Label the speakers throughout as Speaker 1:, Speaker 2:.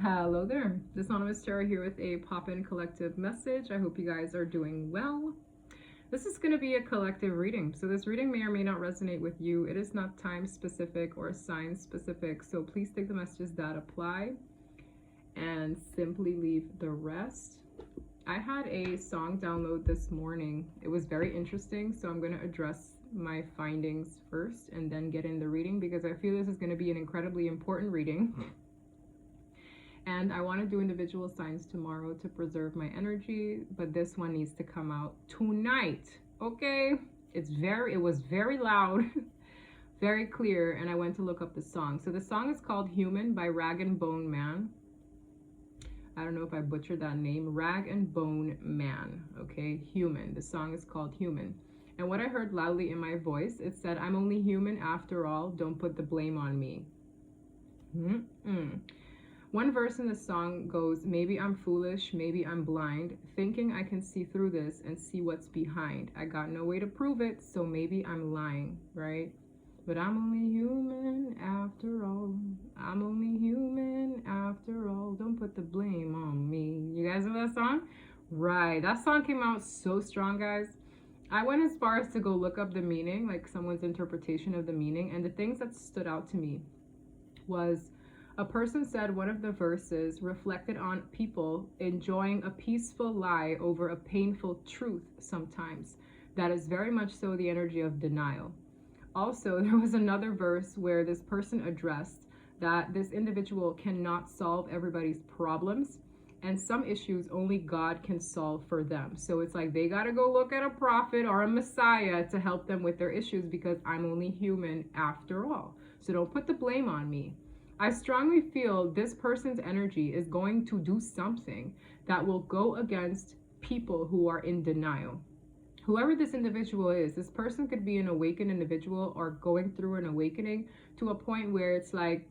Speaker 1: Hello there. This Anonymous Tarot here with a pop-in collective message. I hope you guys are doing well. This is going to be a collective reading. So this reading may or may not resonate with you. It is not time specific or sign specific. So please take the messages that apply and simply leave the rest. I had a song download this morning. It was very interesting. So I'm going to address my findings first and then get in the reading because I feel this is going to be an incredibly important reading. And I want to do individual signs tomorrow to preserve my energy, but this one needs to come out tonight. Okay? It was very loud, very clear, and I went to look up the song. So the song is called Human by Rag and Bone Man. I don't know if I butchered that name. Rag and Bone Man. Okay? Human. The song is called Human. And what I heard loudly in my voice, it said, "I'm only human after all. Don't put the blame on me." One verse in the song goes, "Maybe I'm foolish, maybe I'm blind, thinking I can see through this and see what's behind. I got no way to prove it, so maybe I'm lying," right? But I'm only human after all. I'm only human after all. Don't put the blame on me. You guys know that song? Right. That song came out so strong, guys. I went as far as to go look up the meaning, like someone's interpretation of the meaning, and the things that stood out to me was a person said one of the verses reflected on people enjoying a peaceful lie over a painful truth sometimes. That is very much so the energy of denial. Also, there was another verse where this person addressed that this individual cannot solve everybody's problems, and some issues only God can solve for them. So it's like they got to go look at a prophet or a messiah to help them with their issues because I'm only human after all. So don't put the blame on me. I strongly feel this person's energy is going to do something that will go against people who are in denial. Whoever this individual is, this person could be an awakened individual or going through an awakening to a point where it's like,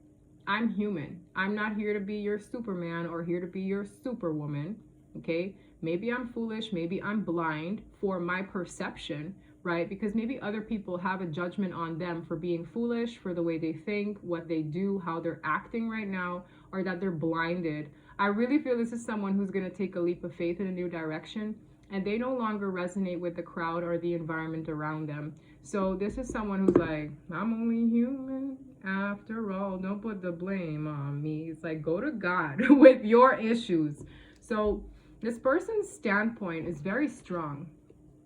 Speaker 1: I'm human. I'm not here to be your Superman or here to be your Superwoman, okay? Maybe I'm foolish, maybe I'm blind for my perception, right? Because maybe other people have a judgment on them for being foolish, for the way they think, what they do, how they're acting right now, or that they're blinded. I really feel this is someone who's going to take a leap of faith in a new direction, and they no longer resonate with the crowd or the environment around them. So this is someone who's like, I'm only human after all. Don't put the blame on me. It's like, go to God with your issues. So this person's standpoint is very strong.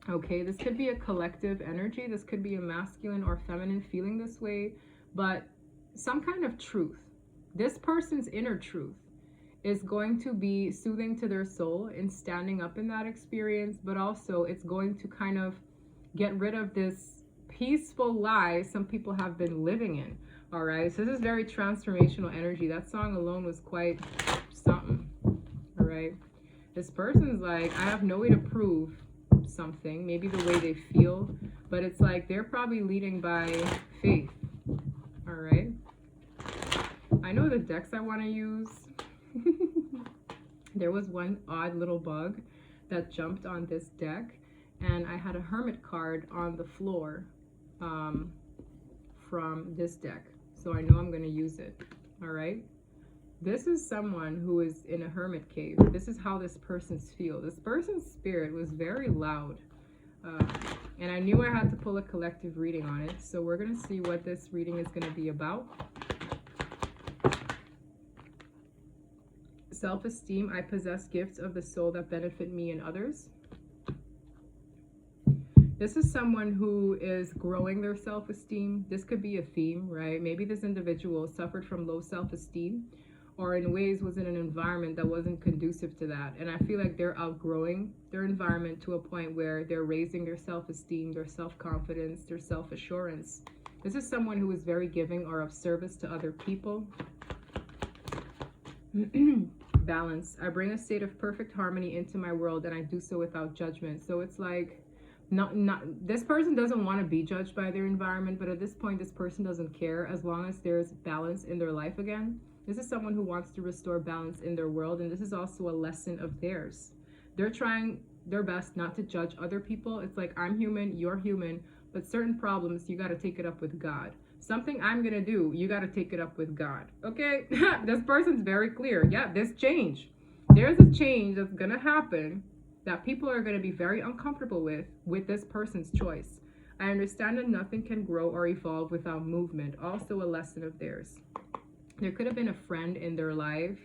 Speaker 1: Okay, this could be a collective energy. This could be a masculine or feminine feeling this way, but some kind of truth. This person's inner truth is going to be soothing to their soul in standing up in that experience, but also it's going to kind of get rid of this peaceful lie some people have been living in. All right, so this is very transformational energy. That song alone was quite something. All right, this person's like, I have no way to prove something, maybe the way they feel, but it's like they're probably leading by faith. All right, I know the decks I want to use. There was one odd little bug that jumped on this deck, and I had a hermit card on the floor from this deck, so I know I'm going to use it. All right, this is someone who is in a hermit cave. This is how this person's feel. This person's spirit was very loud. And I knew I had to pull a collective reading on it. So we're going to see what this reading is going to be about. Self-esteem. I possess gifts of the soul that benefit me and others. This is someone who is growing their self-esteem. This could be a theme, right? Maybe this individual suffered from low self-esteem, or in ways was in an environment that wasn't conducive to that. And I feel like they're outgrowing their environment to a point where they're raising their self-esteem, their self-confidence, their self-assurance. This is someone who is very giving or of service to other people. Balance. I bring a state of perfect harmony into my world, and I do so without judgment. So it's like, not this person doesn't want to be judged by their environment, but at this point, this person doesn't care as long as there's balance in their life again. This is someone who wants to restore balance in their world, and this is also a lesson of theirs. They're trying their best not to judge other people. It's like, I'm human, you're human, but certain problems, you got to take it up with God. something I'm gonna do, you gotta take it up with God. Okay? This person's very clear. Yeah, this change. There's a change that's gonna happen that people are gonna be very uncomfortable with this person's choice. I understand that nothing can grow or evolve without movement. Also a lesson of theirs. There could have been a friend in their life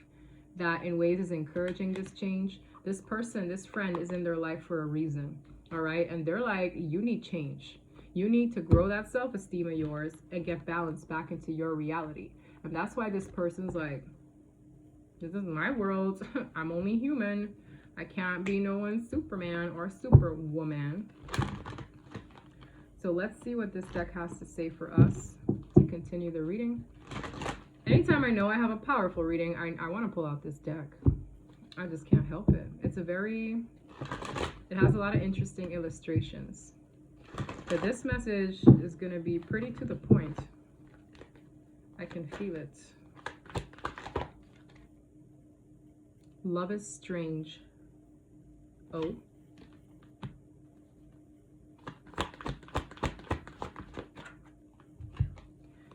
Speaker 1: that in ways is encouraging this change. This person, this friend is in their life for a reason. All right? And they're like, you need change. You need to grow that self-esteem of yours and get balance back into your reality. And that's why this person's like, this is my world. I'm only human. I can't be no one's Superman or Superwoman. So let's see what this deck has to say for us to continue the reading. Anytime I know I have a powerful reading, I want to pull out this deck. I just can't help it. It has a lot of interesting illustrations. But this message is going to be pretty to the point. I can feel it. Love is strange. Oh.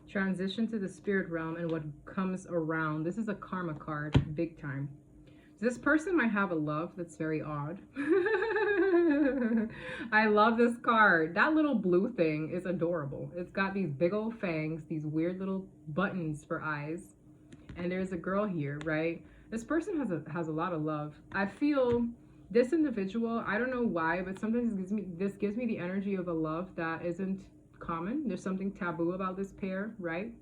Speaker 1: Transition to the spirit realm and what comes around. This is a karma card, big time. This person might have a love that's very odd. I love this card. That little blue thing is adorable. It's got these big old fangs, these weird little buttons for eyes. And there's a girl here, right? This person has a lot of love. I feel this individual, I don't know why, but sometimes this gives me the energy of a love that isn't common. There's something taboo about this pair, right?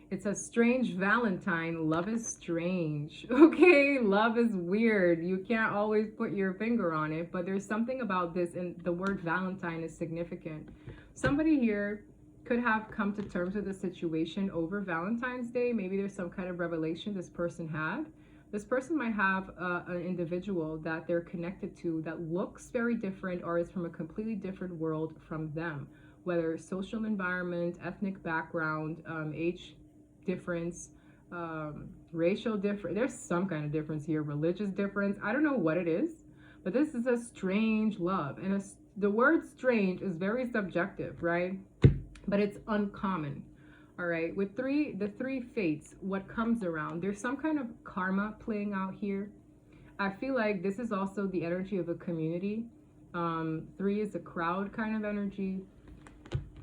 Speaker 1: It's a strange Valentine. Love is strange. Okay, love is weird. You can't always put your finger on it, but there's something about this, and the word Valentine is significant. Somebody here could have come to terms with the situation over Valentine's Day. Maybe there's some kind of revelation this person had. This person might have an individual that they're connected to that looks very different or is from a completely different world from them, whether social environment, ethnic background, age difference, racial difference. There's some kind of difference here, religious difference. I don't know what it is, but this is a strange love. And the word strange is very subjective, right? But it's uncommon. All right, with the three fates, what comes around, there's some kind of karma playing out here. I feel like this is also the energy of a community. 3 is a crowd kind of energy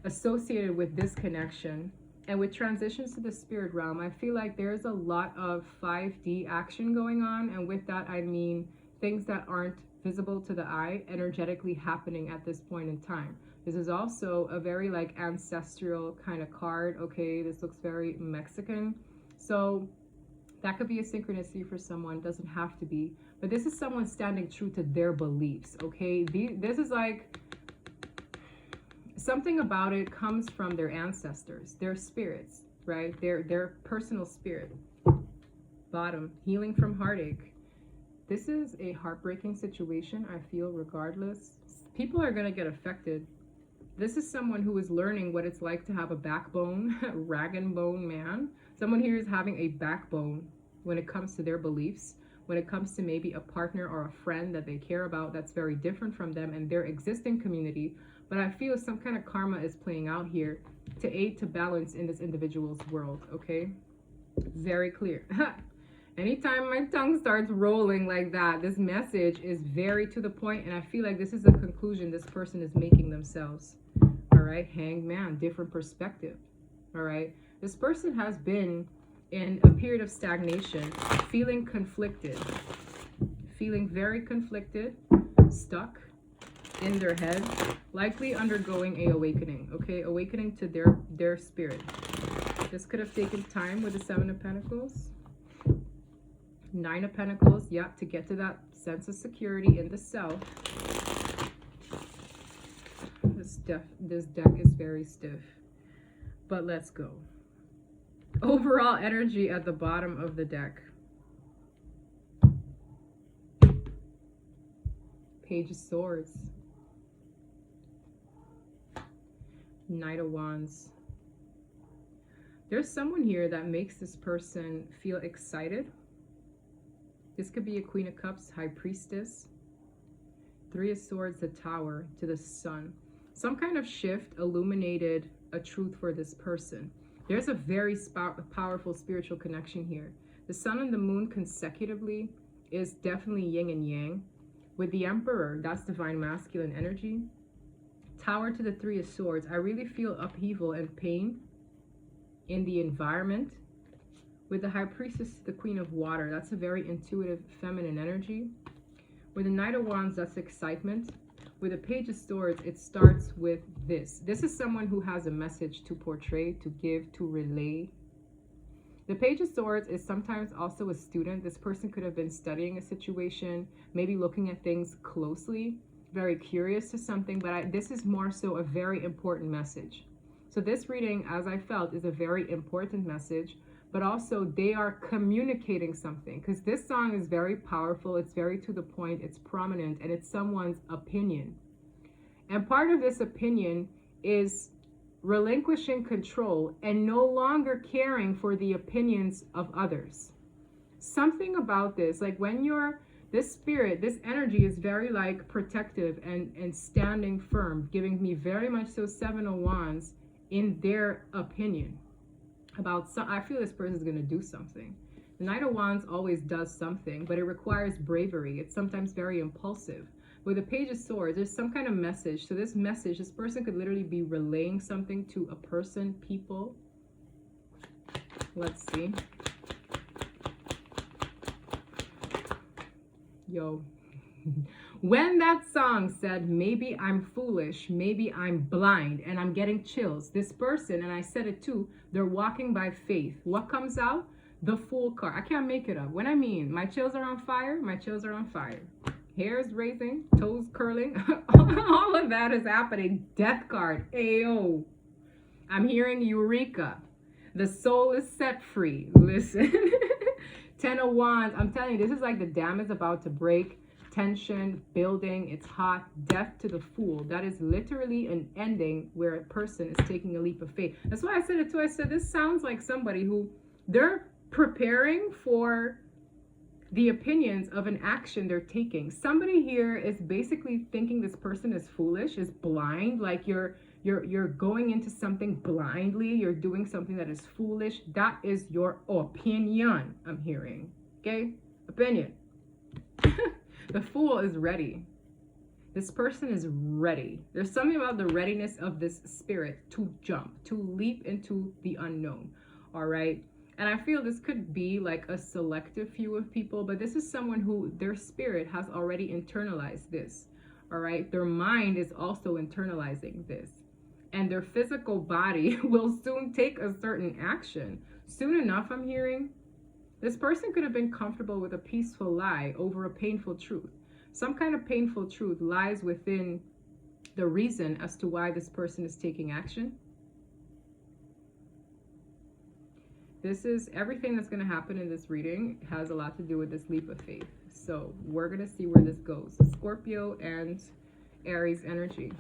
Speaker 1: associated with this connection. And with transitions to the spirit realm, I feel like there's a lot of 5D action going on. And with that, I mean things that aren't visible to the eye, energetically happening at this point in time. This is also a very like ancestral kind of card. Okay, this looks very Mexican. So that could be a synchronicity for someone, doesn't have to be. But this is someone standing true to their beliefs, okay? This is like, something about it comes from their ancestors, their spirits, right? Their personal spirit. Bottom, healing from heartache. This is a heartbreaking situation, I feel, regardless. People are going to get affected. This is someone who is learning what it's like to have a backbone, rag and bone man. Someone here is having a backbone when it comes to their beliefs, when it comes to maybe a partner or a friend that they care about that's very different from them and their existing community. But I feel some kind of karma is playing out here to aid to balance in this individual's world, okay? Very clear. Anytime my tongue starts rolling like that, this message is very to the point, and I feel like this is a conclusion this person is making themselves. All right, hanged man, different perspective. All right, this person has been in a period of stagnation, feeling conflicted, feeling very conflicted, stuck in their head, likely undergoing a awakening, okay? Awakening to their spirit. This could have taken time with the 7 of Pentacles. 9 of Pentacles, yep, to get to that sense of security in the self. This deck is very stiff, but let's go. Overall energy at the bottom of the deck. Page of Swords. Knight of Wands. There's someone here that makes this person feel excited. This could be a Queen of Cups, High Priestess. 3 of Swords, the Tower, to the Sun. Some kind of shift illuminated a truth for this person. There's a very powerful spiritual connection here. The sun and the moon consecutively is definitely yin and yang. With the Emperor, that's divine masculine energy. Tower to the Three of Swords. I really feel upheaval and pain in the environment. With the High Priestess, the Queen of Water, that's a very intuitive feminine energy. With the Knight of Wands, that's excitement. With the Page of Swords, it starts with this. This is someone who has a message to portray, to give, to relay. The Page of Swords is sometimes also a student. This person could have been studying a situation, maybe looking at things closely, very curious to something, but this is more so a very important message. So this reading, as I felt, is a very important message, but also they are communicating something, because this song is very powerful, it's very to the point, it's prominent, and it's someone's opinion. And part of this opinion is relinquishing control and no longer caring for the opinions of others. Something about this, like when this spirit, this energy is very like protective and standing firm, giving me very much so Seven of Wands in their opinion. I feel this person is going to do something. The Knight of Wands always does something, but it requires bravery. It's sometimes very impulsive. With the Page of Swords, there's some kind of message. So this message, this person could literally be relaying something to a person, people. Let's see. Yo. When that song said, maybe I'm foolish, maybe I'm blind, and I'm getting chills, this person, and I said it too, they're walking by faith. What comes out? The Fool card. I can't make it up. When I mean, my chills are on fire, my chills are on fire. Hair's raising, toes curling, all of that is happening. Death card, Ayo. I'm hearing Eureka. The soul is set free. Listen. Ten of Wands. I'm telling you, this is like the dam is about to break. Tension, building, it's hot. Death to the Fool. That is literally an ending where a person is taking a leap of faith. That's why I said it too. I said this sounds like somebody who they're preparing for the opinions of an action they're taking. Somebody here is basically thinking this person is foolish, is blind, like you're going into something blindly, you're doing something that is foolish. That is your opinion, I'm hearing. Okay? Opinion. The Fool is ready. This person is ready. There's something about the readiness of this spirit to jump, to leap into the unknown. All right? And I feel this could be like a selective few of people, but this is someone who their spirit has already internalized this. All right? Their mind is also internalizing this. And their physical body will soon take a certain action. Soon enough, I'm hearing, this person could have been comfortable with a peaceful lie over a painful truth. Some kind of painful truth lies within the reason as to why this person is taking action. This is everything that's going to happen in this reading has a lot to do with this leap of faith. So we're going to see where this goes. Scorpio and Aries energy.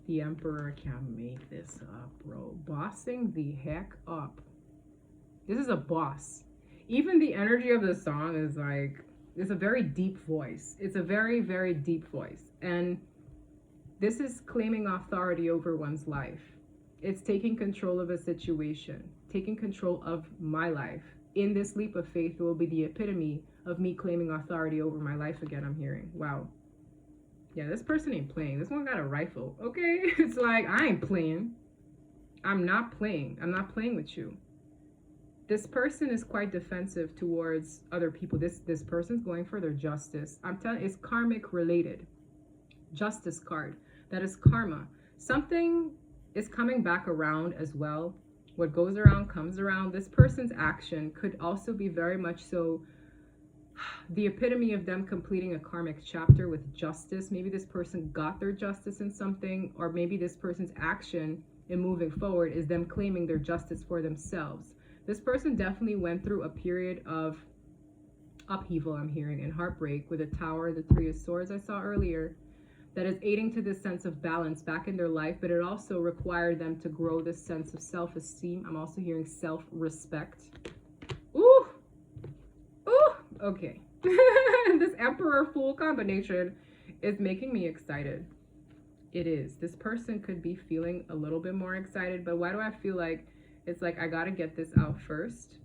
Speaker 1: The Emperor can't make this up, bro. Bossing the heck up. This is a boss. Even the energy of the song is like, it's a very deep voice. It's a very, very deep voice. And this is claiming authority over one's life. It's taking control of a situation, taking control of my life. In this leap of faith, it will be the epitome of me claiming authority over my life again, I'm hearing. Wow. Yeah, this person ain't playing. This one got a rifle, okay? It's like, I ain't playing. I'm not playing. I'm not playing with you. This person is quite defensive towards other people. This person's going for their justice. I'm telling you, it's karmic related. Justice card. That is karma. Something is coming back around as well. What goes around comes around. This person's action could also be very much so the epitome of them completing a karmic chapter with justice. Maybe this person got their justice in something, or maybe this person's action in moving forward is them claiming their justice for themselves. This person definitely went through a period of upheaval, I'm hearing, and heartbreak with the Tower, the Three of Swords I saw earlier, that is aiding to this sense of balance back in their life, but it also required them to grow this sense of self-esteem. I'm also hearing self-respect. Ooh! Ooh! Okay. This Emperor Fool combination is making me excited. It is. This person could be feeling a little bit more excited, but why do I feel like it's like I gotta get this out first?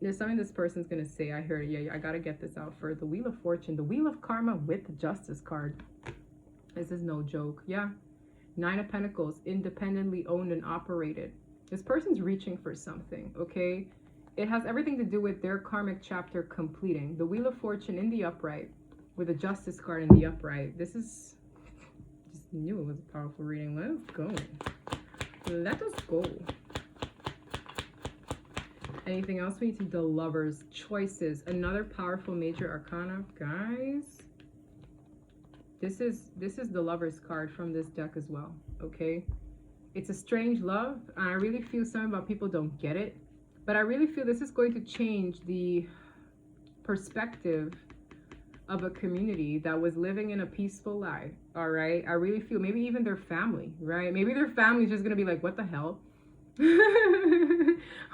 Speaker 1: There's something this person's gonna say. I heard, yeah, I gotta get this out first. The Wheel of Fortune, the Wheel of Karma with the Justice card. This is no joke. Yeah. 9 of Pentacles, independently owned and operated. This person's reaching for something, okay? It has everything to do with their karmic chapter completing. The Wheel of Fortune in the upright with the Justice card in the upright. This is, just knew it was a powerful reading. Let's go. Let us go. Anything else we need to do? The Lovers, choices, another powerful major arcana, guys. This is the Lovers card from this deck as well, okay? It's a strange love, and I really feel something about people don't get it, but I really feel this is going to change the perspective of a community that was living in a peaceful life, all right? I really feel maybe even their family, right? Maybe their family is just gonna be like, what the hell?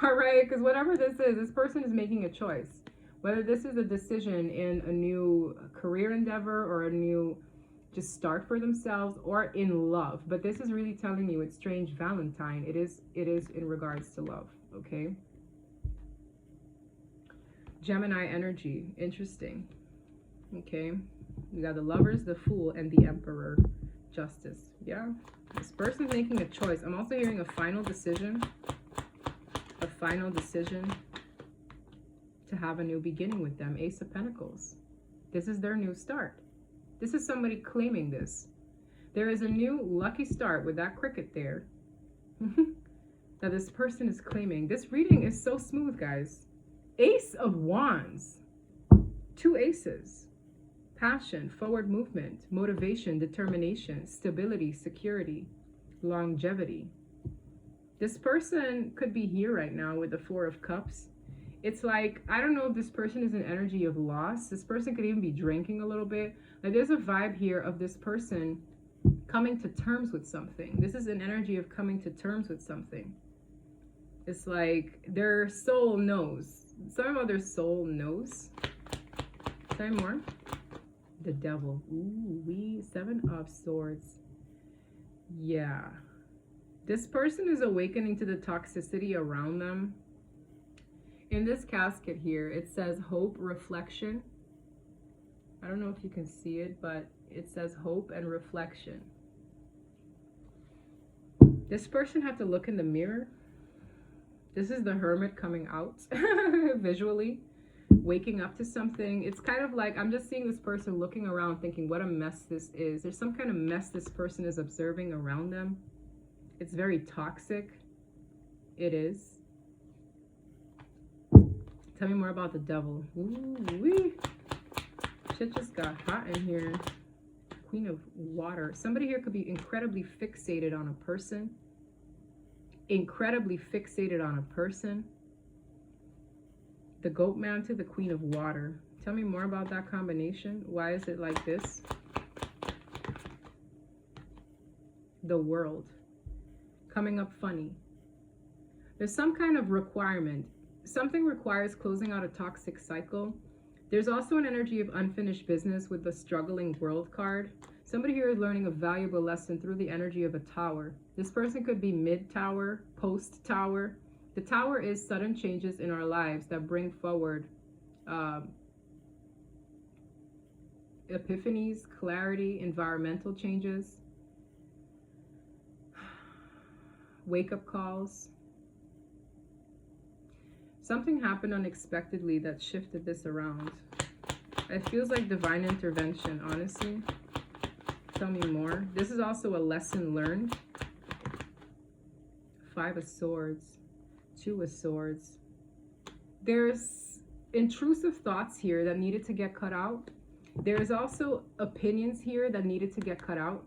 Speaker 1: All right, because whatever this is, this person is making a choice. Whether this is a decision in a new career endeavor or a new just start for themselves or in love, but this is really telling you it's strange Valentine. It is in regards to love, okay? Gemini energy, interesting. Okay, we got the Lovers, the Fool, and the Emperor. Justice. Yeah, this person's making a choice. I'm also hearing a final decision. A final decision to have a new beginning with them. Ace of Pentacles. This is their new start. This is somebody claiming this. There is a new lucky start with that cricket there that this person is claiming. This reading is so smooth, guys. Ace of Wands. 2 aces. Passion, forward movement, motivation, determination, stability, security, longevity. This person could be here right now with the 4 of Cups. It's like, I don't know if this person is an energy of loss. This person could even be drinking a little bit. Like there's a vibe here of this person coming to terms with something. This is an energy of coming to terms with something. It's like their soul knows. Something about their soul knows. Say more. The Devil. Ooh, 7 of Swords. Yeah. This person is awakening to the toxicity around them. In this casket here, it says hope, reflection. I don't know if you can see it, but it says hope and reflection. This person had to look in the mirror. This is the Hermit coming out visually, waking up to something. It's kind of like, I'm just seeing this person looking around thinking what a mess this is. There's some kind of mess this person is observing around them. It's very toxic. It is. Tell me more about the Devil. Ooh-wee. Shit just got hot in here. Queen of Water. Somebody here could be incredibly fixated on a person. Incredibly fixated on a person. The Goat Man to the Queen of Water. Tell me more about that combination. Why is it like this? The World. Coming up funny. There's some kind of requirement. Something requires closing out a toxic cycle. There's also an energy of unfinished business with the Struggling World card. Somebody here is learning a valuable lesson through the energy of a tower. This person could be mid-tower, post-tower. The Tower is sudden changes in our lives that bring forward epiphanies, clarity, environmental changes, wake-up calls. Something happened unexpectedly that shifted this around. It feels like divine intervention, honestly. Tell me more. This is also a lesson learned. 5 of Swords, 2 of Swords. There's intrusive thoughts here that needed to get cut out. There's also opinions here that needed to get cut out.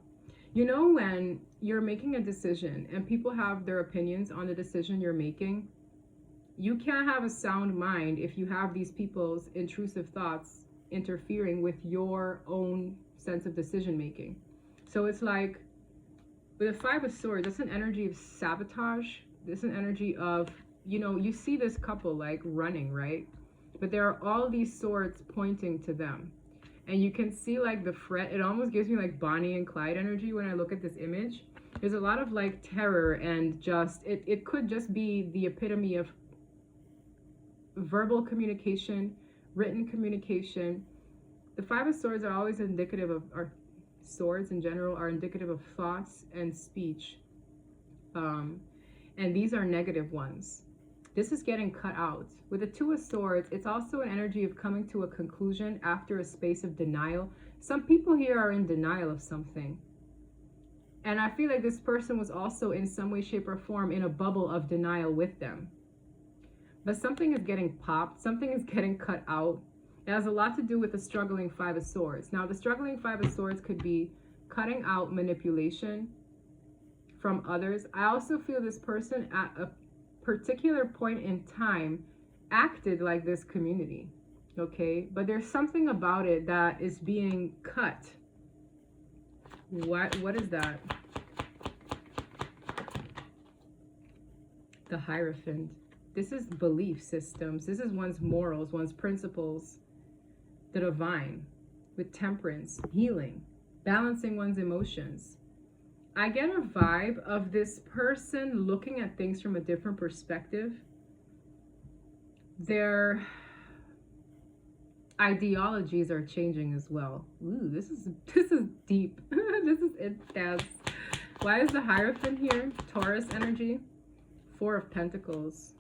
Speaker 1: You know, when you're making a decision and people have their opinions on the decision you're making, you can't have a sound mind if you have these people's intrusive thoughts interfering with your own sense of decision making. So it's like with a 5 of Swords, that's an energy of sabotage. This is an energy of, you know, you see this couple like running, right? But there are all these swords pointing to them. And you can see like the fret. It almost gives me like Bonnie and Clyde energy when I look at this image. There's a lot of like terror, and just it could just be the epitome of verbal communication, written communication. The Five of Swords are always indicative of, or swords in general are indicative of thoughts and speech. And these are negative ones. This is getting cut out. With the Two of Swords, it's also an energy of coming to a conclusion after a space of denial. Some people here are in denial of something. And I feel like this person was also in some way, shape, or form in a bubble of denial with them. But something is getting popped. Something is getting cut out. It has a lot to do with the struggling Five of Swords. Now, the struggling Five of Swords could be cutting out manipulation from others. I also feel this person at a particular point in time acted like this community, okay? But there's something about it that is being cut. What is that? The Hierophant. This is belief systems. This is one's morals, one's principles. The Divine with temperance, healing, balancing one's emotions. I get a vibe of this person looking at things from a different perspective. Their ideologies are changing as well. Ooh, this is deep. This is intense. Why is the Hierophant here? Taurus energy. Four of Pentacles.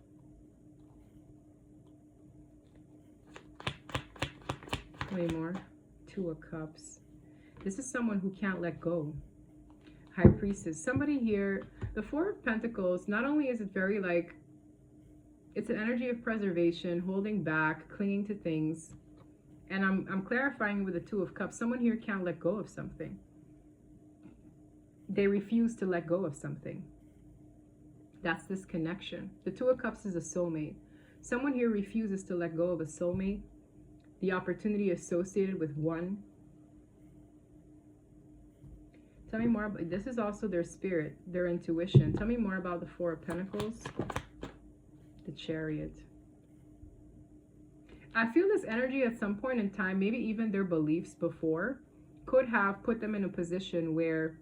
Speaker 1: Way more. Two of Cups. This is someone who can't let go. High Priestess. Somebody here, the Four of Pentacles, not only is it very like, it's an energy of preservation, holding back, clinging to things. And I'm clarifying with the Two of Cups. Someone here can't let go of something. They refuse to let go of something. That's this connection. The Two of Cups is a soulmate. Someone here refuses to let go of a soulmate. The opportunity associated with one. Tell me more about, this is also their spirit, their intuition. Tell me more about the Four of Pentacles. The Chariot. I feel this energy at some point in time, maybe even their beliefs before, could have put them in a position where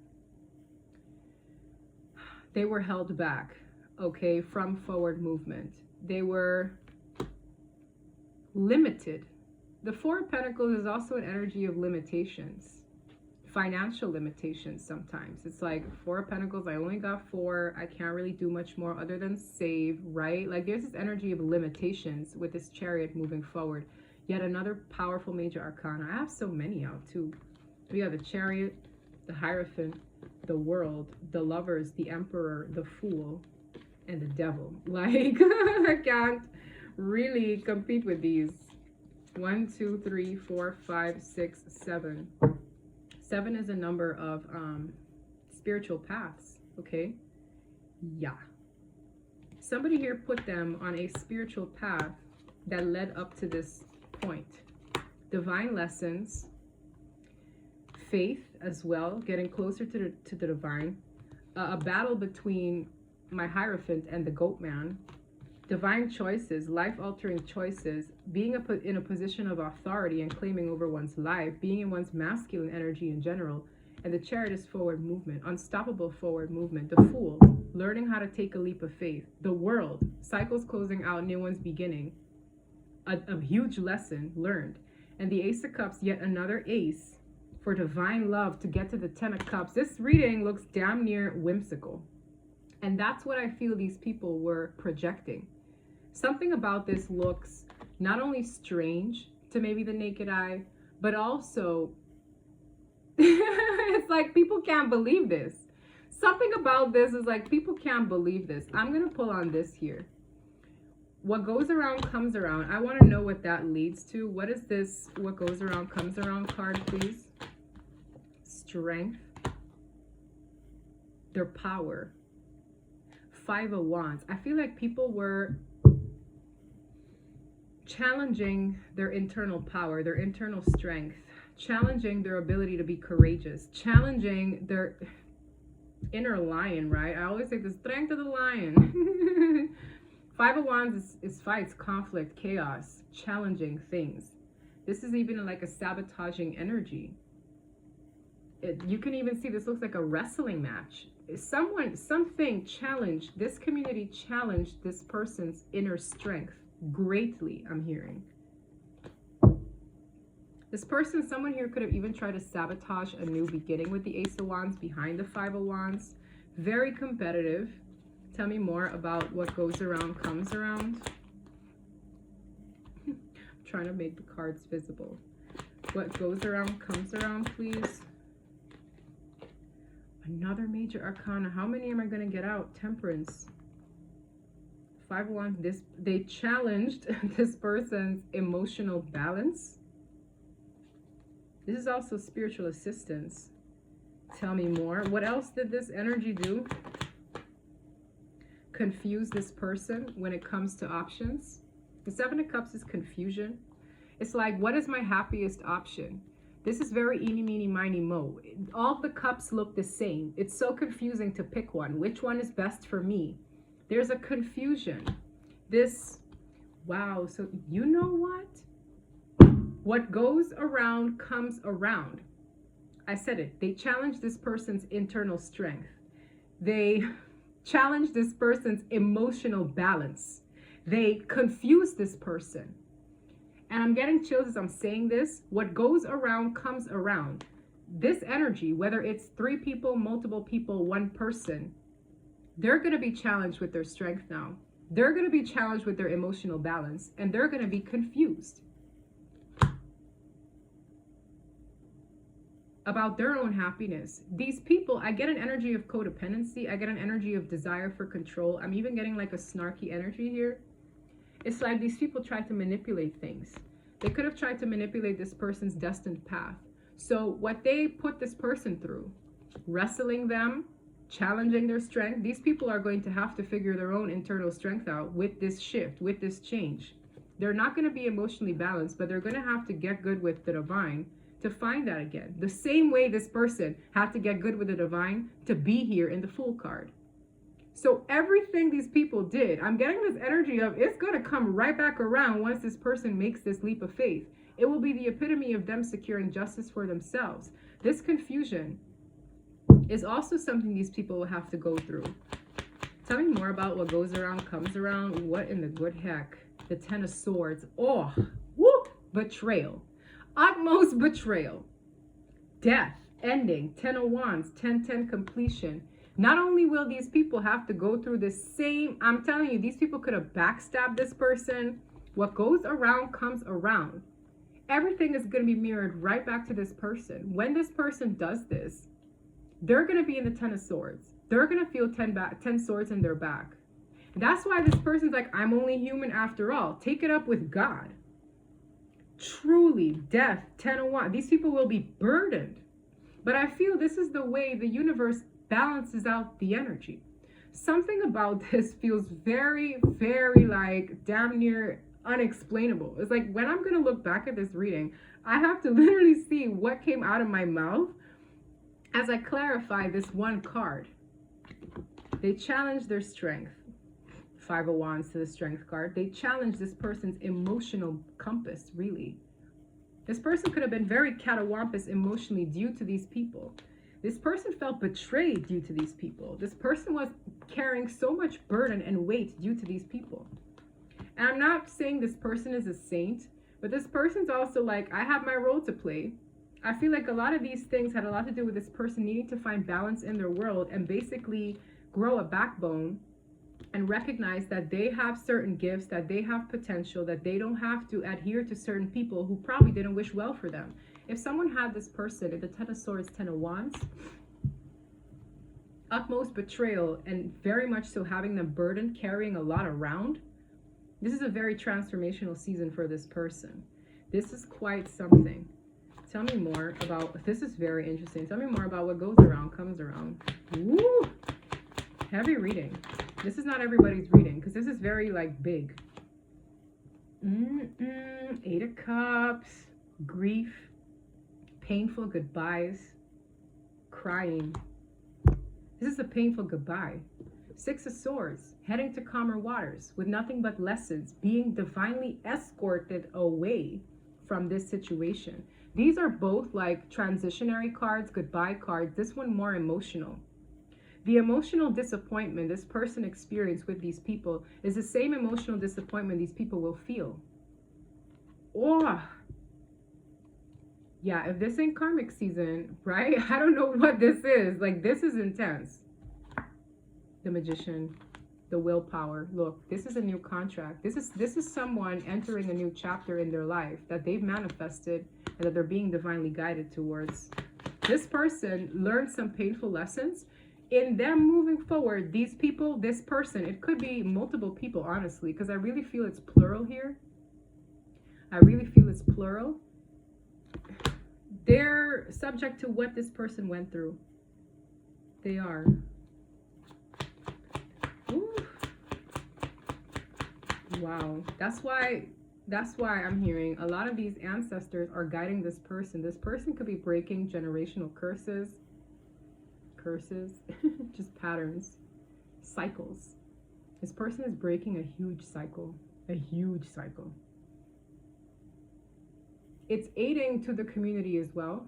Speaker 1: they were held back, okay, from forward movement. They were limited. The Four of Pentacles is also an energy of limitations, financial limitations sometimes. It's like Four of Pentacles, I only got four. I can't really do much more other than save, right? Like there's this energy of limitations with this Chariot moving forward. Yet another powerful major arcana. I have so many out too. We have the Chariot, the Hierophant, the World, the Lovers, the Emperor, the Fool, and the Devil. Like I can't really compete with these. 1, 2, 3, 4, 5, 6, 7. 7 is a number of spiritual paths, okay? Yeah. Somebody here put them on a spiritual path that led up to this point. Divine lessons, faith as well, getting closer to the divine. A battle between my Hierophant and the Goat Man. Divine choices, life-altering choices, being in a position of authority and claiming over one's life, being in one's masculine energy in general. And the Chariot is forward movement, unstoppable forward movement. The Fool, learning how to take a leap of faith. The World, cycles closing out, new ones beginning. A huge lesson learned. And the Ace of Cups, yet another ace for divine love to get to the Ten of Cups. This reading looks damn near whimsical. And that's what I feel these people were projecting. Something about this looks not only strange to maybe the naked eye, but also it's like people can't believe this. Something about this is like people can't believe this. I'm going to pull on this here. What goes around comes around. I want to know what that leads to. What is this? What goes around comes around card, please. Strength. Their power. Five of Wands. I feel like people were challenging their internal power, their internal strength, challenging their ability to be courageous, challenging their inner lion, right? I always say the strength of the lion. Five of Wands is fights, conflict, chaos, challenging things. This is even like a sabotaging energy. You can even see this looks like a wrestling match. Something challenged, this community challenged this person's inner strength greatly, I'm hearing. This person, someone here could have even tried to sabotage a new beginning with the Ace of Wands behind the Five of Wands. Very competitive. Tell me more about what goes around comes around. I'm trying to make the cards visible. What goes around comes around, please. Another major arcana. How many am I going to get out? Temperance. Five of Wands. They challenged this person's emotional balance. This is also spiritual assistance. Tell me more. What else did this energy do? Confuse this person when it comes to options. The Seven of Cups is confusion. It's like, what is my happiest option? This is very eeny, meeny, miny, mo. All the cups look the same. It's so confusing to pick one. Which one is best for me? There's a confusion. Wow, so you know what? What goes around comes around. I said it. They challenge this person's internal strength. They challenge this person's emotional balance. They confuse this person. And I'm getting chills as I'm saying this. What goes around comes around. This energy, whether it's 3 people, multiple people, 1 person, they're going to be challenged with their strength now. They're going to be challenged with their emotional balance, and they're going to be confused about their own happiness. These people, I get an energy of codependency. I get an energy of desire for control. I'm even getting like a snarky energy here. It's like these people tried to manipulate things. They could have tried to manipulate this person's destined path. So what they put this person through, wrestling them, challenging their strength, these people are going to have to figure their own internal strength out with this shift, with this change. They're not going to be emotionally balanced, but they're going to have to get good with the divine to find that again. The same way this person had to get good with the divine to be here in the Fool card. So everything these people did, I'm getting this energy of it's going to come right back around once this person makes this leap of faith. It will be the epitome of them securing justice for themselves. This confusion is also something these people will have to go through. Tell me more about what goes around comes around. What in the good heck? The Ten of Swords. Oh, whoop, betrayal. Utmost betrayal. Death, ending, 10 of Wands, 10-10 completion. Not only will these people have to go through the same, I'm telling you, these people could have backstabbed this person. What goes around comes around. Everything is going to be mirrored right back to this person. When this person does this, they're going to be in the 10 of Swords. They're going to feel 10 swords in their back. And that's why this person's like, I'm only human after all. Take it up with God. Truly, death, 10 of Wands. These people will be burdened. But I feel this is the way the universe balances out the energy. Something about this feels very, very like damn near unexplainable. It's like when I'm going to look back at this reading, I have to literally see what came out of my mouth as I clarify this one card. They challenge their strength. 5 of Wands to the Strength card. They challenge this person's emotional compass, really. This person could have been very catawampus emotionally due to these people. This person felt betrayed due to these people. This person was carrying so much burden and weight due to these people. And I'm not saying this person is a saint, but this person's also like, I have my role to play. I feel like a lot of these things had a lot to do with this person needing to find balance in their world and basically grow a backbone and recognize that they have certain gifts, that they have potential, that they don't have to adhere to certain people who probably didn't wish well for them. If someone had this person in the 10 of Swords, 10 of Wands, utmost betrayal, and very much so having them burdened, carrying a lot around, this is a very transformational season for this person. This is quite something. Tell me more about, this is very interesting. Tell me more about what goes around, comes around. Woo! Heavy reading. This is not everybody's reading, because this is very, like, big. 8 of Cups, grief, painful goodbyes, crying. This is a painful goodbye. 6 of Swords, heading to calmer waters with nothing but lessons, being divinely escorted away from this situation. These are both like transitionary cards, goodbye cards. This one more emotional. The emotional disappointment this person experienced with these people is the same emotional disappointment these people will feel. Oh, yeah, if this ain't karmic season, right? I don't know what this is. Like, this is intense. The Magician, the willpower. Look, this is a new contract. This is someone entering a new chapter in their life that they've manifested and that they're being divinely guided towards. This person learned some painful lessons. In them moving forward, these people, this person, it could be multiple people, honestly, because I really feel it's plural here. I really feel it's plural. They're subject to what this person went through. They are. Ooh. Wow. That's why I'm hearing a lot of these ancestors are guiding this person. This person could be breaking generational curses, just patterns, cycles. This person is breaking a huge cycle. It's aiding to the community as well.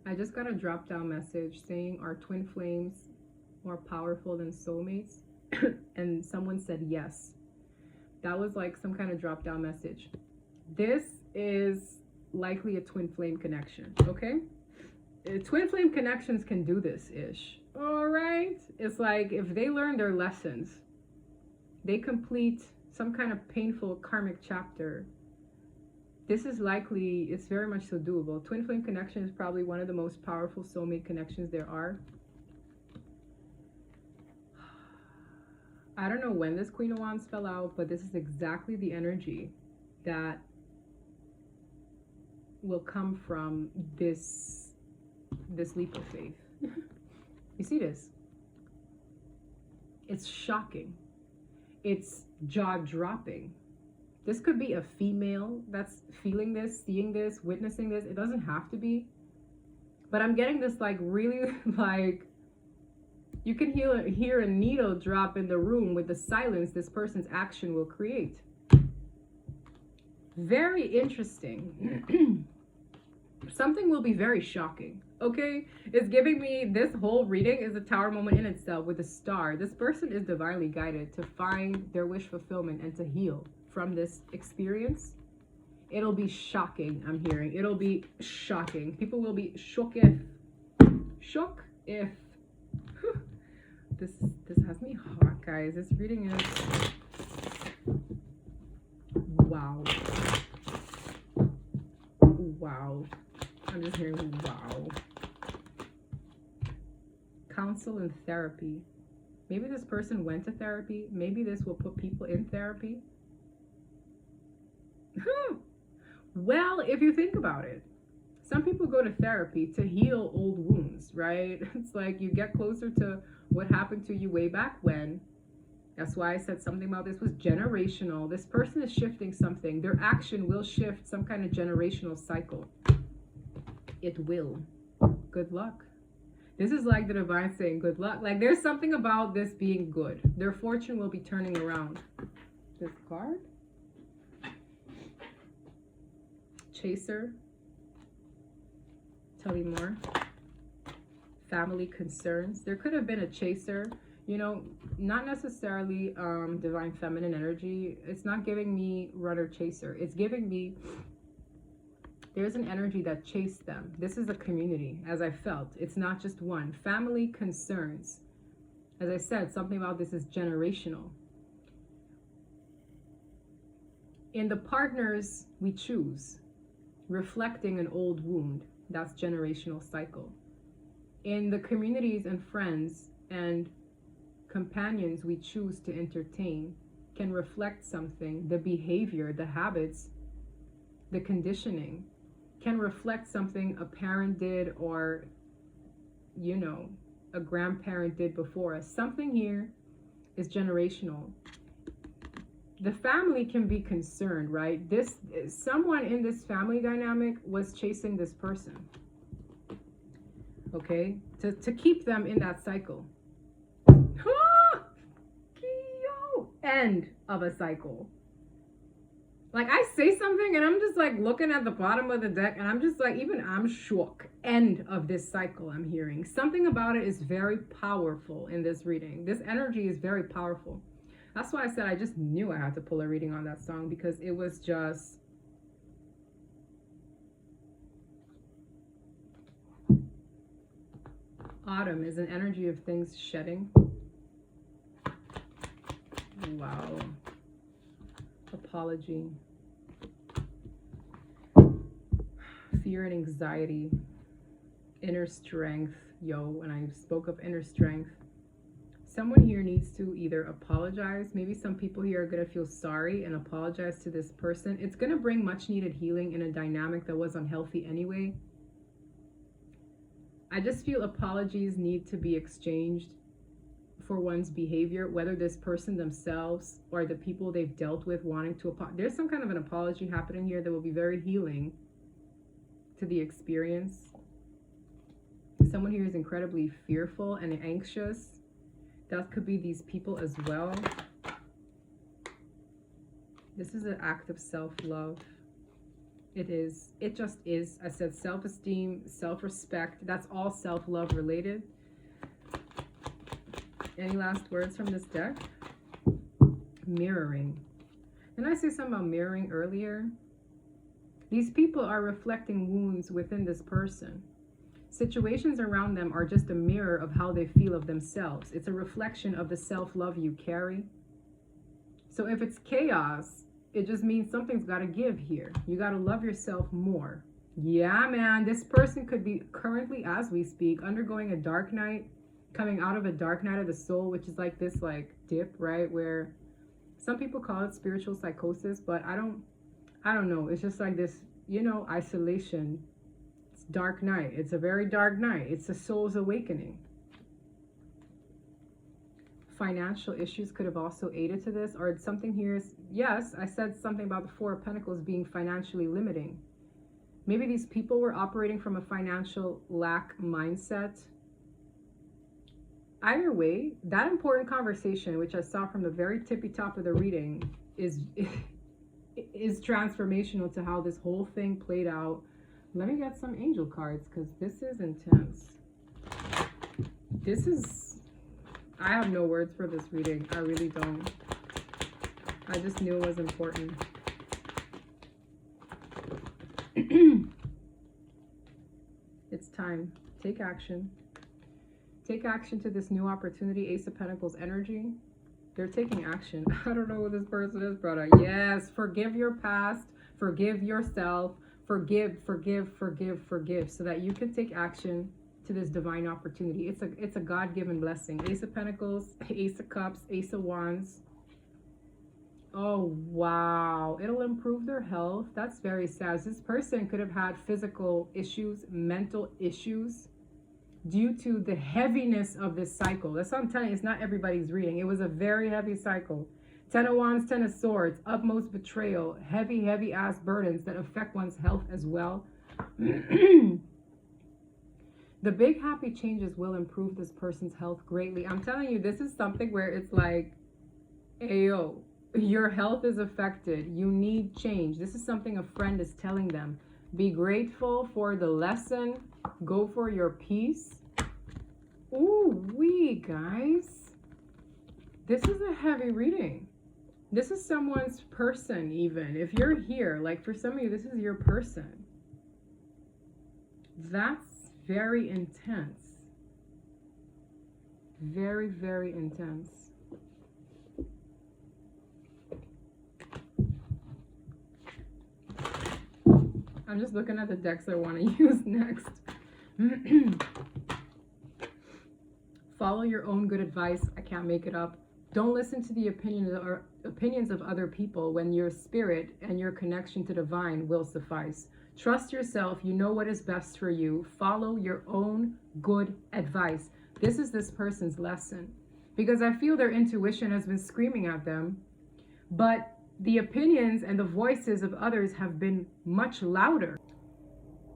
Speaker 1: I just got a drop down message saying, are twin flames more powerful than soulmates? And someone said yes. That was like some kind of drop down message. This is likely a twin flame connection, okay? Twin flame connections can do this ish. All right, it's like if they learn their lessons, they complete some kind of painful karmic chapter, this is likely, it's very much so doable. Twin flame connection is probably one of the most powerful soulmate connections there are. I don't know when this Queen of Wands fell out, but this is exactly the energy that will come from this leap of faith. You see this? It's shocking. It's jaw-dropping. This could be a female that's feeling this, seeing this, witnessing this. It doesn't have to be. But I'm getting this like really like, you can hear a needle drop in the room with the silence this person's action will create. Very interesting. Something will be very shocking, okay? It's giving me, this whole reading is a tower moment in itself with a star. This person is divinely guided to find their wish fulfillment and to heal from this experience. It'll be shocking, I'm hearing. It'll be shocking. People will be shook if. This has me hot, guys. This reading is, wow. Wow. I'm just hearing wow. Counsel and therapy. Maybe this person went to therapy. Maybe this will put people in therapy. Well, if you think about it, some people go to therapy to heal old wounds, right? It's like you get closer to what happened to you way back when. That's why I said something about this was generational. This person is shifting something. Their action will shift some kind of generational cycle. It will. Good luck. This is like the divine saying good luck. Like there's something about this being good. Their fortune will be turning around. This card. Chaser. Tell me more. Family concerns. There could have been a chaser. You know, not necessarily divine feminine energy. It's not giving me runner chaser. It's giving me, there's an energy that chased them. This is a community, as I felt. It's not just one. Family concerns. As I said, something about this is generational. In the partners we choose, reflecting an old wound, that's generational cycle. In the communities and friends and companions we choose to entertain can reflect something. The behavior, the habits, the conditioning can reflect something a parent did or, you know, a grandparent did before us. Something here is generational. The family can be concerned, right? Someone in this family dynamic was chasing this person, okay, to keep them in that cycle. End of a cycle. Like, I say something and I'm just like looking at the bottom of the deck and I'm just like, even I'm shook. End of this cycle I'm hearing. Something about it is very powerful in this reading. This energy is very powerful. That's why I said I just knew I had to pull a reading on that song, because it was just... Autumn is an energy of things shedding. Wow. Apology. Fear and anxiety. Inner strength. Yo, when I spoke of inner strength, someone here needs to either apologize. Maybe some people here are going to feel sorry and apologize to this person. It's going to bring much needed healing in a dynamic that was unhealthy anyway. I just feel apologies need to be exchanged for one's behavior, whether this person themselves or the people they've dealt with wanting to apologize. There's some kind of an apology happening here that will be very healing to the experience. Someone here is incredibly fearful and anxious. That could be these people as well. This is an act of self-love. It is. It just is. I said self-esteem, self-respect. That's all self-love related. Any last words from this deck? Mirroring. Didn't I say something about mirroring earlier? These people are reflecting wounds within this person. Situations around them are just a mirror of how they feel of themselves. It's a reflection of the self-love you carry. So if it's chaos, it just means something's got to give here. You got to love yourself more. Yeah, man. This person could be currently, as we speak, undergoing a dark night, coming out of a dark night of the soul, which is like this like dip, right? Where some people call it spiritual psychosis, but I don't know. It's just like this, you know, isolation. It's dark night. It's a very dark night. It's the soul's awakening. Financial issues could have also aided to this, or something here is, yes, I said something about the Four of Pentacles being financially limiting. Maybe these people were operating from a financial lack mindset. Either way, that important conversation, which I saw from the very tippy top of the reading, is transformational to how this whole thing played out. Let me get some angel cards, because this is intense. This is... I have no words for this reading. I really don't. I just knew it was important. It's time. Take action. Take action to this new opportunity. Ace of Pentacles energy. They're taking action. I don't know who this person is, brother. Yes, forgive your past. Forgive yourself. Forgive, forgive, forgive, forgive. So that you can take action to this divine opportunity. It's a God-given blessing. Ace of Pentacles, Ace of Cups, Ace of Wands. Oh, wow. It'll improve their health. That's very sad. This person could have had physical issues, mental issues, due to the heaviness of this cycle. That's what I'm telling you. It's not everybody's reading. It was a very heavy cycle. 10 of Wands, 10 of Swords, utmost betrayal, heavy, heavy ass burdens that affect one's health as well. The big happy changes will improve this person's health greatly. I'm telling you, this is something where it's like, ayo, your health is affected. You need change. This is something a friend is telling them. Be grateful for the lesson. Go for your peace. Ooh, wee, guys. This is a heavy reading. This is someone's person even. If you're here, like for some of you, this is your person. That's very intense. Very, very intense. I'm just looking at the decks I want to use next. Follow your own good advice. I can't make it up. Don't listen to the opinions of other people when your spirit and your connection to divine will suffice. Trust yourself. You know what is best for you. Follow your own good advice. This is this person's lesson, because I feel their intuition has been screaming at them, but the opinions and the voices of others have been much louder.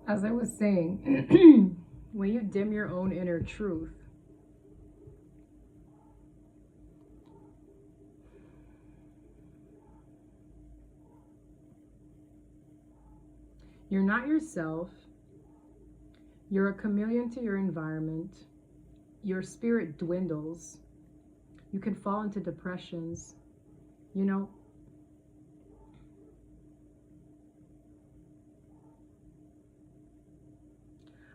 Speaker 1: As I was saying, when you dim your own inner truth, You're not yourself. You're a chameleon to your environment. Your spirit dwindles. You can fall into depressions. You know,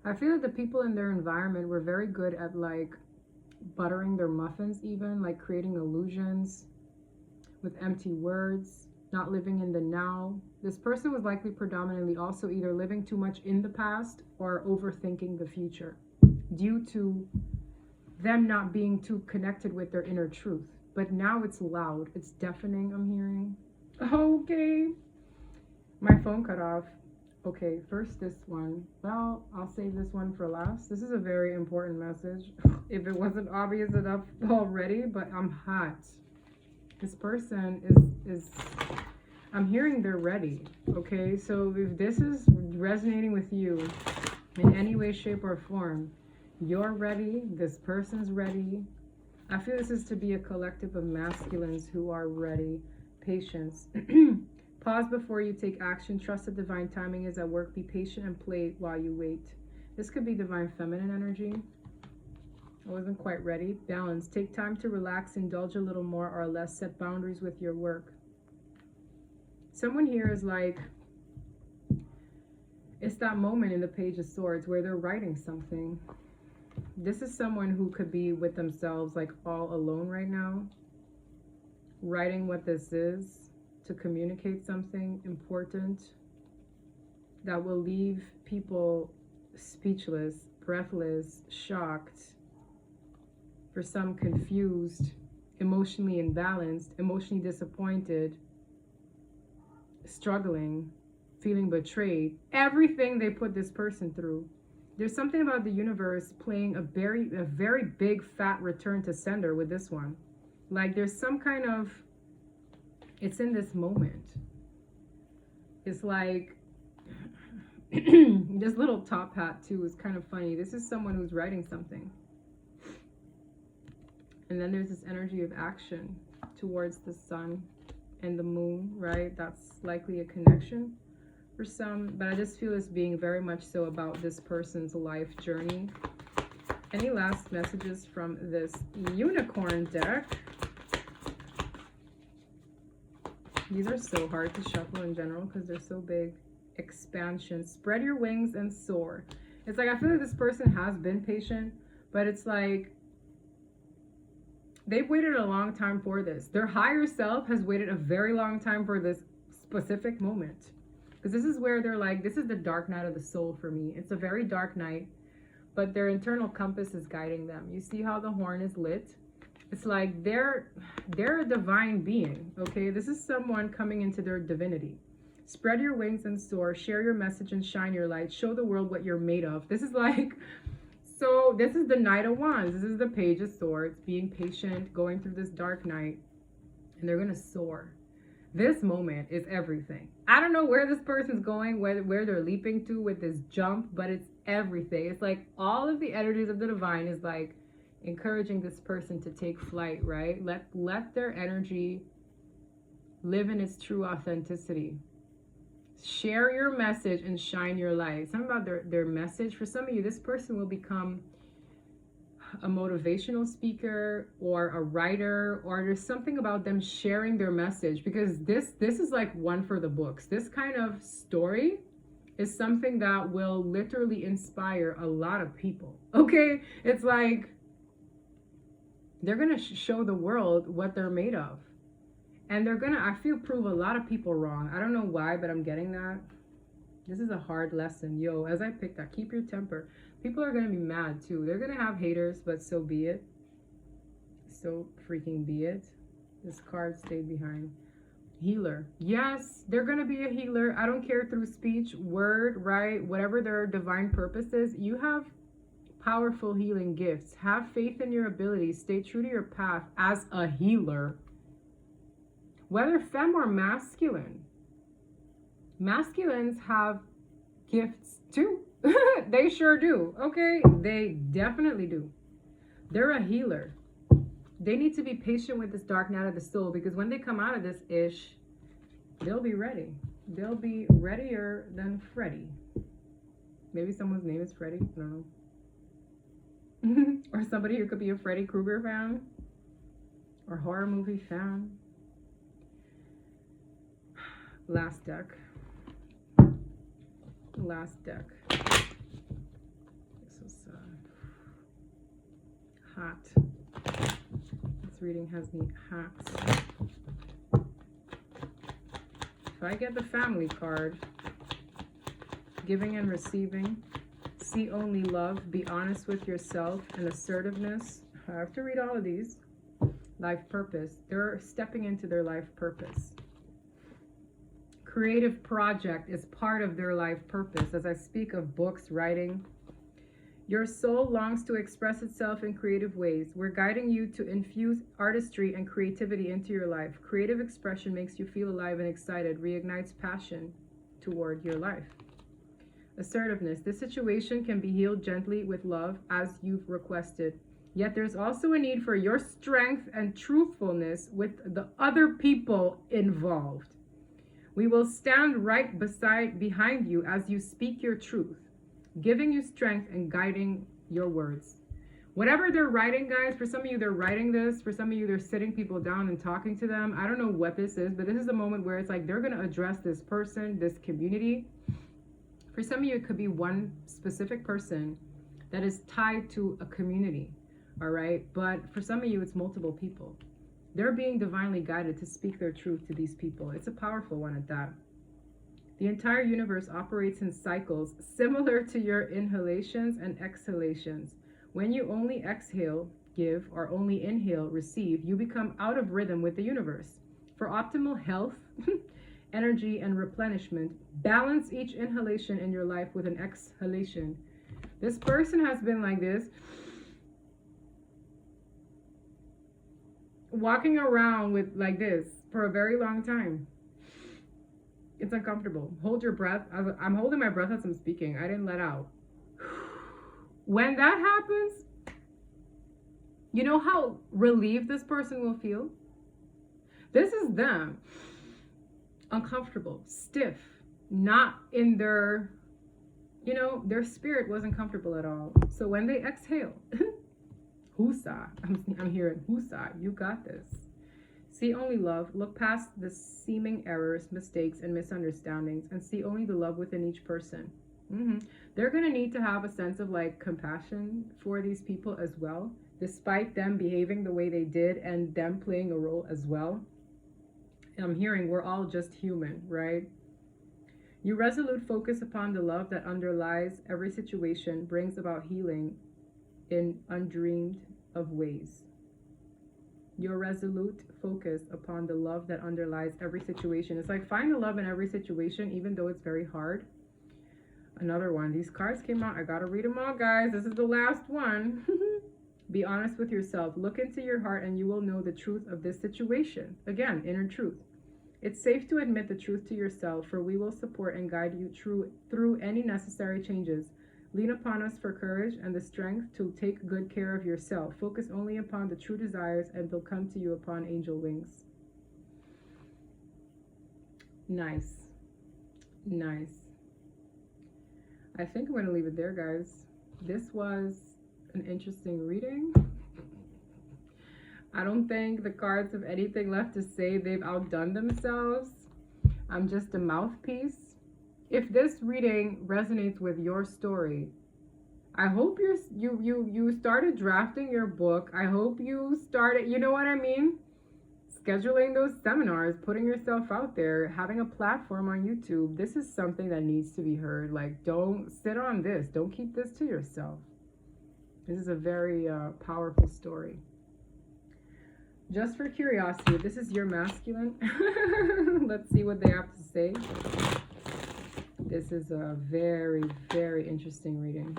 Speaker 1: I feel that the people in their environment were very good at like buttering their muffins, even like creating illusions with empty words, not living in the now. This person was likely predominantly also either living too much in the past or overthinking the future due to them not being too connected with their inner truth. But now it's loud, it's deafening, I'm hearing. Okay. My phone cut off. Okay, first this one. Well, I'll save this one for last. This is a very important message. If it wasn't obvious enough already, but I'm hot. This person is I'm hearing they're ready. Okay, so if this is resonating with you in any way, shape, or form, you're ready. This person's ready. I feel this is to be a collective of masculines who are ready. Patience. Pause before you take action. Trust that divine timing is at work. Be patient and play while you wait. This could be divine feminine energy. I wasn't quite ready. Balance. Take time to relax, indulge a little more or less. Set boundaries with your work. Someone here is like, it's that moment in the Page of Swords where they're writing something. This is someone who could be with themselves like all alone right now, writing what this is to communicate something important that will leave people speechless, breathless, shocked, for some confused, emotionally imbalanced, emotionally disappointed, struggling, feeling betrayed. Everything they put this person through. There's something about the universe playing a very big fat return to sender with this one. Like there's some kind of, it's in this moment. It's like, this little top hat too is kind of funny. This is someone who's writing something. And then there's this energy of action towards the sun and the moon, right? That's likely a connection for some, but I just feel this being very much so about this person's life journey. Any last messages from this unicorn deck? These are so hard to shuffle in general because they're so big. Expansion. Spread your wings and soar. It's like I feel like this person has been patient, but it's like they've waited a long time for this. Their higher self has waited a very long time for this specific moment. Because this is where they're like, this is the dark night of the soul for me. It's a very dark night, but their internal compass is guiding them. You see how the horn is lit? It's like they're a divine being, okay? This is someone coming into their divinity. Spread your wings and soar. Share your message and shine your light. Show the world what you're made of. This is like, so this is the Knight of Wands. This is the Page of Swords. Being patient, going through this dark night, and they're going to soar. This moment is everything. I don't know where this person's going, where they're leaping to with this jump, but it's everything. It's like all of the energies of the divine is like encouraging this person to take flight, right? Let their energy live in its true authenticity. Share your message and shine your light. Something about their message. For some of you, this person will become a motivational speaker or a writer, or there's something about them sharing their message, because this is like one for the books. This kind of story is something that will literally inspire a lot of people. Okay, it's like they're gonna show the world what they're made of, and they're gonna, I feel, prove a lot of people wrong. I don't know why, but I'm getting that. This is a hard lesson. Yo, as I picked that, keep your temper. People are going to be mad too. They're going to have haters, but so be it. So freaking be it. This card stayed behind. Healer. Yes, they're going to be a healer. I don't care, through speech, word, right? Whatever their divine purpose is. You have powerful healing gifts. Have faith in your abilities. Stay true to your path as a healer. Whether femme or masculine. Masculines have gifts too. They sure do. Okay, they definitely do. They're a healer. They need to be patient with this dark night of the soul, because when they come out of this ish, they'll be ready. They'll be readier than Freddy. Maybe someone's name is Freddy. I don't know. Or somebody who could be a Freddy Krueger fan. Or horror movie fan. Last deck. Last deck. This is hot. This reading has me hot. If I get the family card, giving and receiving, see only love, be honest with yourself, and assertiveness. I have to read all of these. Life purpose. They're stepping into their life purpose. Creative project is part of their life purpose. As I speak of books, writing, your soul longs to express itself in creative ways. We're guiding you to infuse artistry and creativity into your life. Creative expression makes you feel alive and excited, reignites passion toward your life. Assertiveness. This situation can be healed gently with love as you've requested. Yet there's also a need for your strength and truthfulness with the other people involved. We will stand right behind you as you speak your truth, giving you strength and guiding your words. Whatever they're writing, guys, for some of you, they're writing this. For some of you, they're sitting people down and talking to them. I don't know what this is, but this is a moment where it's like they're going to address this person, this community. For some of you, it could be one specific person that is tied to a community, all right? But for some of you, it's multiple people. They're being divinely guided to speak their truth to these people. It's a powerful one at that. The entire universe operates in cycles similar to your inhalations and exhalations. When you only exhale, give, or only inhale, receive, you become out of rhythm with the universe. For optimal health, energy, and replenishment, balance each inhalation in your life with an exhalation. This person has been like this, walking around with like this for a very long time. It's uncomfortable. Hold your breath. I'm holding my breath as I'm speaking. I didn't let out. When that happens, you know how relieved this person will feel? This is them. Uncomfortable, stiff, not in their, their spirit wasn't comfortable at all. So when they exhale, Husa, I'm hearing Husa, you got this. See only love, look past the seeming errors, mistakes, and misunderstandings, and see only the love within each person. They're going to need to have a sense of like compassion for these people as well, despite them behaving the way they did and them playing a role as well. I'm hearing we're all just human, right? Your resolute focus upon the love that underlies every situation brings about healing in undreamed of ways. Your resolute focus upon the love that underlies every situation. It's like find the love in every situation, even though it's very hard. Another one. These cards came out. I gotta read them all, guys. This is the last one. Be honest with yourself. Look into your heart and you will know the truth of this situation. Again, inner truth. It's safe to admit the truth to yourself, for we will support and guide you through any necessary changes. Lean upon us for courage and the strength to take good care of yourself. Focus only upon the true desires and they'll come to you upon angel wings. Nice. Nice. I think I'm going to leave it there, guys. This was an interesting reading. I don't think the cards have anything left to say. They've outdone themselves. I'm just a mouthpiece. If this reading resonates with your story, I hope you started drafting your book. I hope you started, you know what I mean? Scheduling those seminars, putting yourself out there, having a platform on YouTube. This is something that needs to be heard. Like, don't sit on this. Don't keep this to yourself. This is a very powerful story. Just for curiosity, this is your masculine. Let's see what they have to say. This is a very, very interesting reading.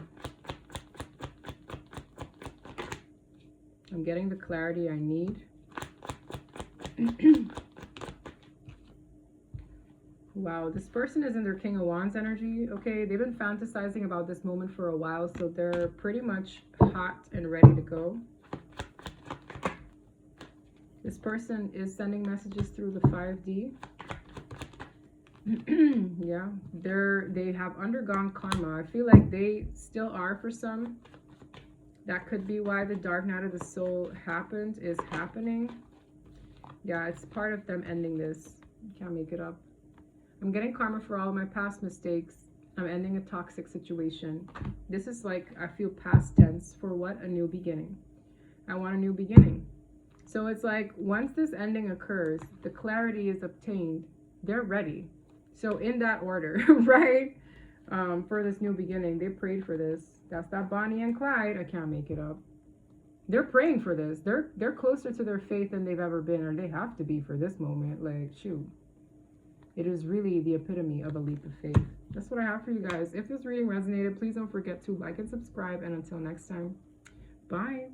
Speaker 1: I'm getting the clarity I need. Wow, this person is in their King of Wands energy. Okay, they've been fantasizing about this moment for a while, so they're pretty much hot and ready to go. This person is sending messages through the 5D. Yeah, they have undergone karma. I feel like they still are for some. That could be why the dark night of the soul happened, is happening. Yeah, it's part of them ending this. Can't make it up. I'm getting karma for all of my past mistakes. I'm ending a toxic situation. This is like, I feel past tense for what? A new beginning. I want a new beginning. So it's like, once this ending occurs, the clarity is obtained, they're ready. So in that order, right? For this new beginning, they prayed for this. That's that Bonnie and Clyde. I can't make it up. They're praying for this. They're closer to their faith than they've ever been, or they have to be for this moment. Like, shoot. It is really the epitome of a leap of faith. That's what I have for you guys. If this reading resonated, please don't forget to like and subscribe. And until next time, bye.